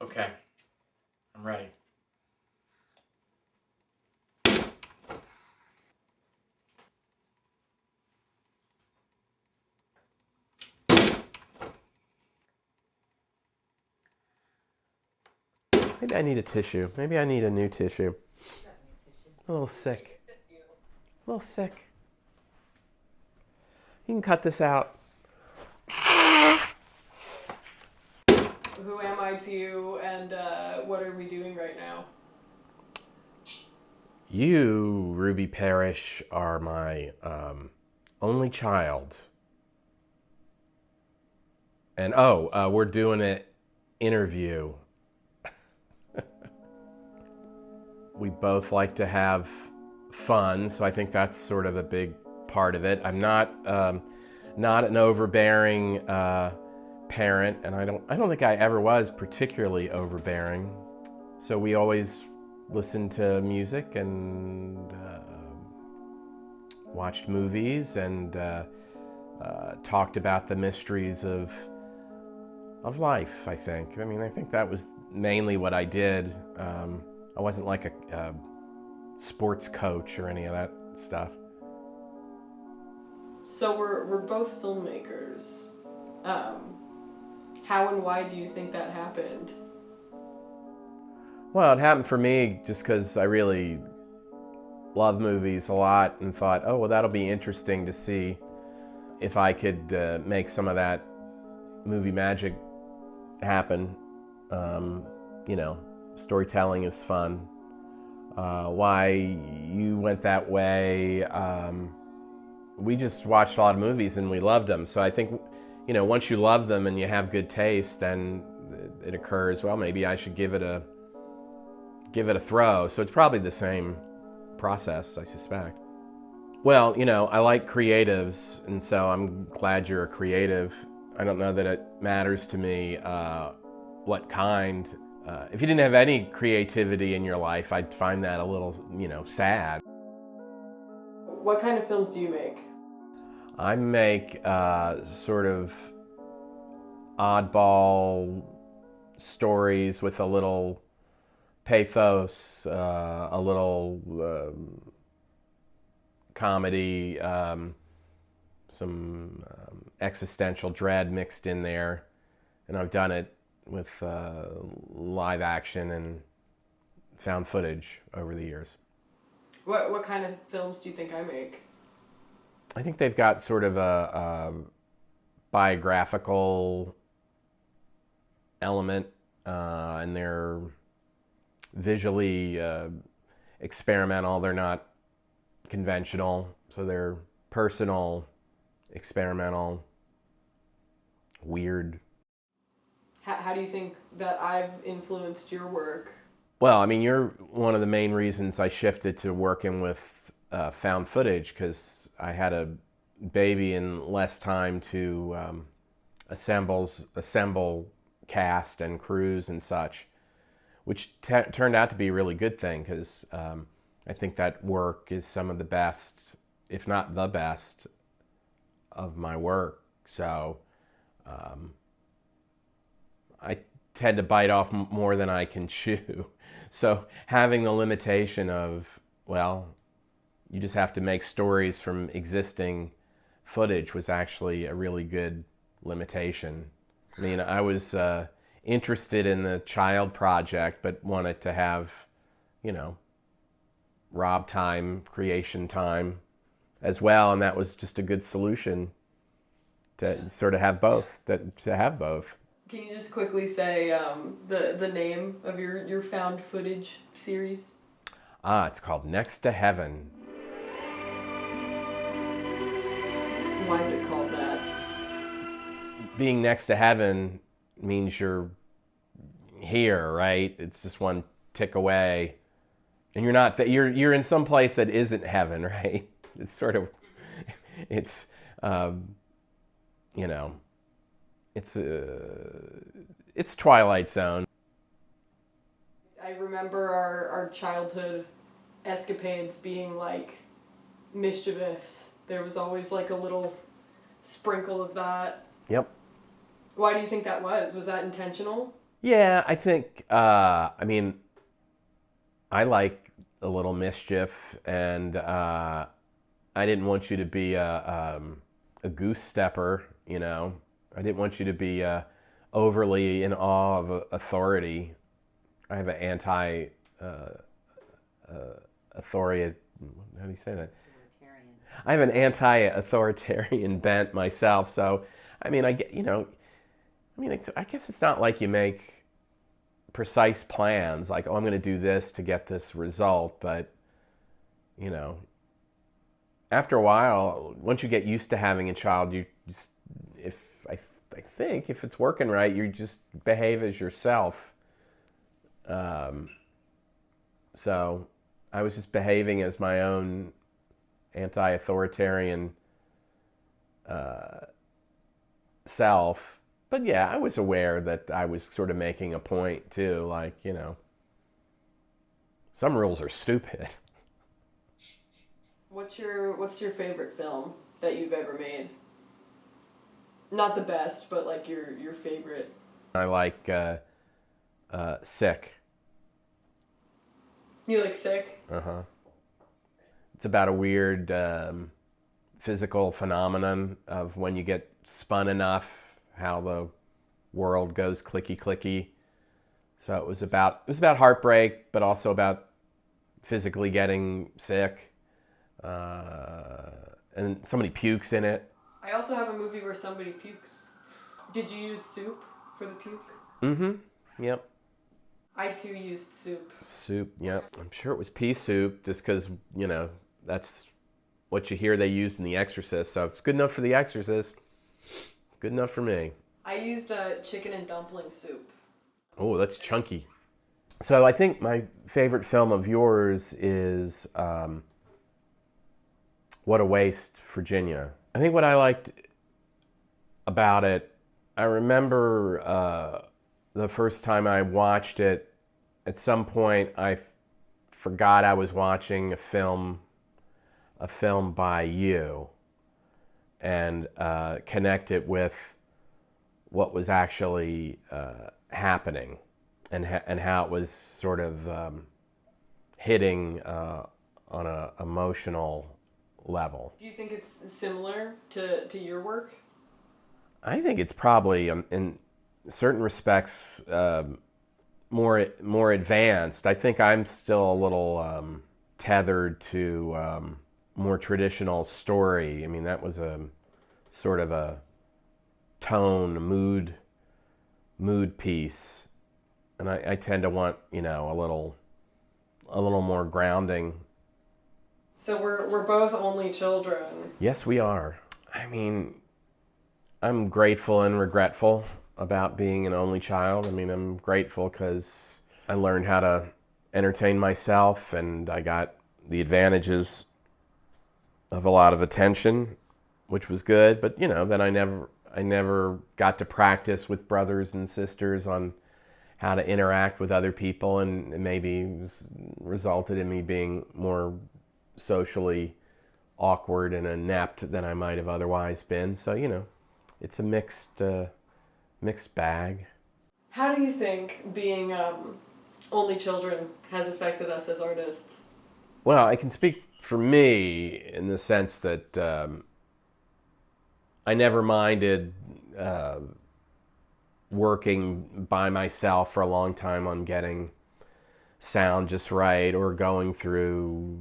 Okay, I'm ready. Maybe I need a tissue. Maybe I need a new tissue. I'm a little sick. A little sick. You can cut this out. Who am I to you, and what are we doing right now? You, Ruby Parrish, are my only child. And we're doing an interview. We both like to have fun, so I think that's sort of a big part of it. I'm not an overbearing parent, and I don't think I ever was particularly overbearing. So we always listened to music and watched movies and talked about the mysteries of life. I think. I mean, I think that was mainly what I did. I wasn't like a sports coach or any of that stuff. So we're both filmmakers. How and why do you think that happened? Well, it happened for me just because I really love movies a lot and thought, oh, well, that'll be interesting to see if I could make some of that movie magic happen. Storytelling is fun. Why you went that way, we just watched a lot of movies and we loved them. So I think, once you love them and you have good taste, then it occurs, well, maybe I should give it a throw. So it's probably the same process, I suspect. Well, I like creatives, and so I'm glad you're a creative. I don't know that it matters to me what kind. If you didn't have any creativity in your life, I'd find that a little, sad. What kind of films do you make? I make sort of oddball stories with a little pathos, a little comedy, some existential dread mixed in there. And I've done it with live action and found footage over the years. What kind of films do you think I make? I think they've got sort of a biographical element, and they're visually experimental. They're not conventional, so they're personal, experimental, weird. How do you think that I've influenced your work? Well, I mean, you're one of the main reasons I shifted to working with found footage, because I had a baby and less time to assemble cast and crews and such, which turned out to be a really good thing, because I think that work is some of the best, if not the best, of my work. So I tend to bite off more than I can chew. So having the limitation of, well, you just have to make stories from existing footage was actually a really good limitation. I mean, I was interested in the child project, but wanted to have, Rob time, creation time as well, and that was just a good solution to sort of have both. To have both. Can you just quickly say the name of your found footage series? It's called Next to Heaven. Why is it called that? Being next to heaven means you're here, right? It's just one tick away, and you're not that you're in some place that isn't heaven, right? It's sort of it's it's Twilight Zone. I remember our childhood escapades being like mischievous. There was always like a little sprinkle of that. Yep. Why do you think that was? Was that intentional? Yeah, I think, I mean, I like a little mischief, and I didn't want you to be a goose stepper, you know. I didn't want you to be overly in awe of authority. I have an authority. How do you say that? I have an anti-authoritarian bent myself, so I mean, I get, you know, I mean, I guess it's not like you make precise plans, like, oh, I'm going to do this to get this result, but you know, after a while, once you get used to having a child, you just, if I think if it's working right, you just behave as yourself. So I was just behaving as my own anti-authoritarian self. But yeah, I was aware that I was sort of making a point too, like, you know, some rules are stupid. What's your favorite film that you've ever made? Not the best, but like your favorite. I like Sick. You like Sick? Uh-huh. It's about a weird physical phenomenon of when you get spun enough, how the world goes clicky clicky. So it was about heartbreak, but also about physically getting sick. And somebody pukes in it. I also have a movie where somebody pukes. Did you use soup for the puke? Mm-hmm. Yep. I too used soup. Soup, yep. I'm sure it was pea soup, just because, you know, that's what you hear they used in The Exorcist. So if it's good enough for The Exorcist, good enough for me. I used chicken and dumpling soup. Oh, that's chunky. So I think my favorite film of yours is What a Waste, Virginia. I think what I liked about it, I remember the first time I watched it, at some point I forgot I was watching a film by you, and connect it with what was actually happening, and how it was sort of hitting on an emotional level. Do you think it's similar to your work? I think it's probably, in certain respects, more advanced. I think I'm still a little tethered to more traditional story. I mean, that was a sort of a tone, mood piece, and I tend to want, you know, a little more grounding. So we're both only children. Yes, we are. I mean, I'm grateful and regretful about being an only child. I mean, I'm grateful because I learned how to entertain myself, and I got the advantages of a lot of attention, which was good. But, you know, then I never got to practice with brothers and sisters on how to interact with other people, and maybe resulted in me being more socially awkward and inept than I might have otherwise been. So, you know, it's a mixed bag. How do you think being only children has affected us as artists? Well, I can speak for me in the sense that I never minded working by myself for a long time on getting sound just right, or going through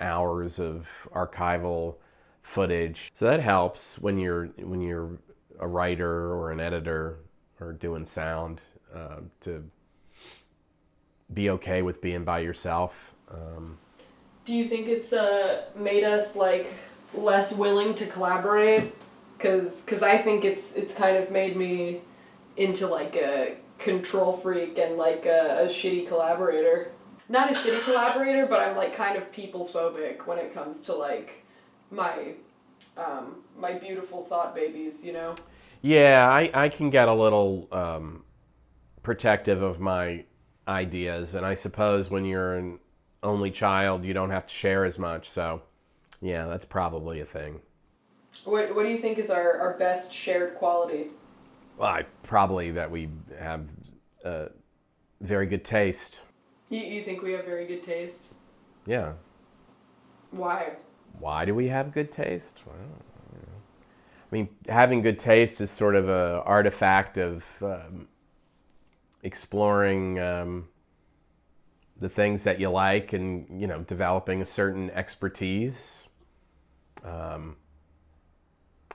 hours of archival footage. So that helps when you're a writer or an editor or doing sound, to be okay with being by yourself. Do you think it's made us like less willing to collaborate? Cause I think it's kind of made me into like a control freak and like a shitty collaborator. Not a shitty collaborator, but I'm like kind of people phobic when it comes to like my beautiful thought babies, you know? Yeah, I can get a little protective of my ideas, and I suppose when you're an only child, you don't have to share as much. So, yeah, that's probably a thing. What do you think is our best shared quality? Well, probably that we have very good taste. You think we have very good taste? Yeah. Why? Why do we have good taste? Well, I mean, having good taste is sort of an artifact of exploring the things that you like and, developing a certain expertise. And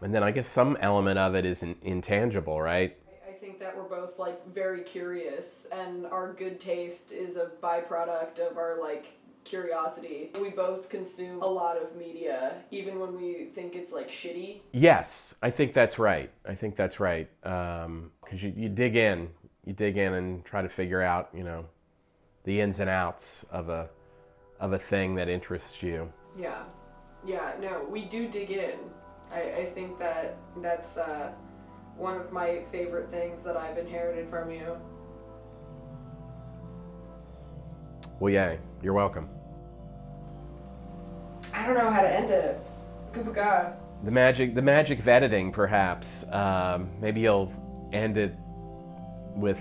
then I guess some element of it is intangible, right? I think that we're both like very curious, and our good taste is a byproduct of our like curiosity. We both consume a lot of media, even when we think it's like shitty. Yes, I think that's right. Because you dig in and try to figure out, the ins and outs of a thing that interests you. Yeah, no, we do dig in. I think that's one of my favorite things that I've inherited from you. Well, yay, you're welcome. I don't know how to end it. Goobaga. The magic of editing, perhaps. Maybe you'll end it with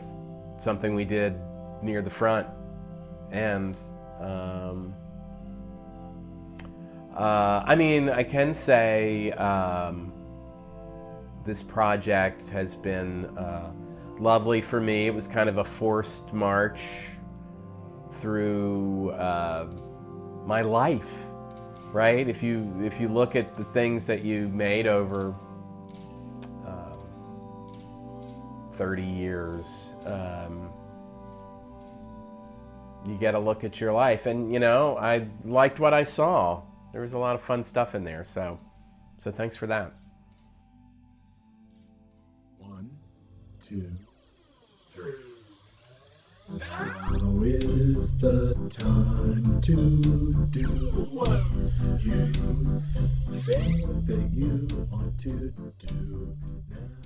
something we did near the front. And I can say this project has been lovely for me. It was kind of a forced march through my life, right? If you look at the things that you made over 30 years, you get a look at your life, and I liked what I saw. There was a lot of fun stuff in there, so thanks for that. 1, 2, 3. Now is the time to do what you think that you ought to do now.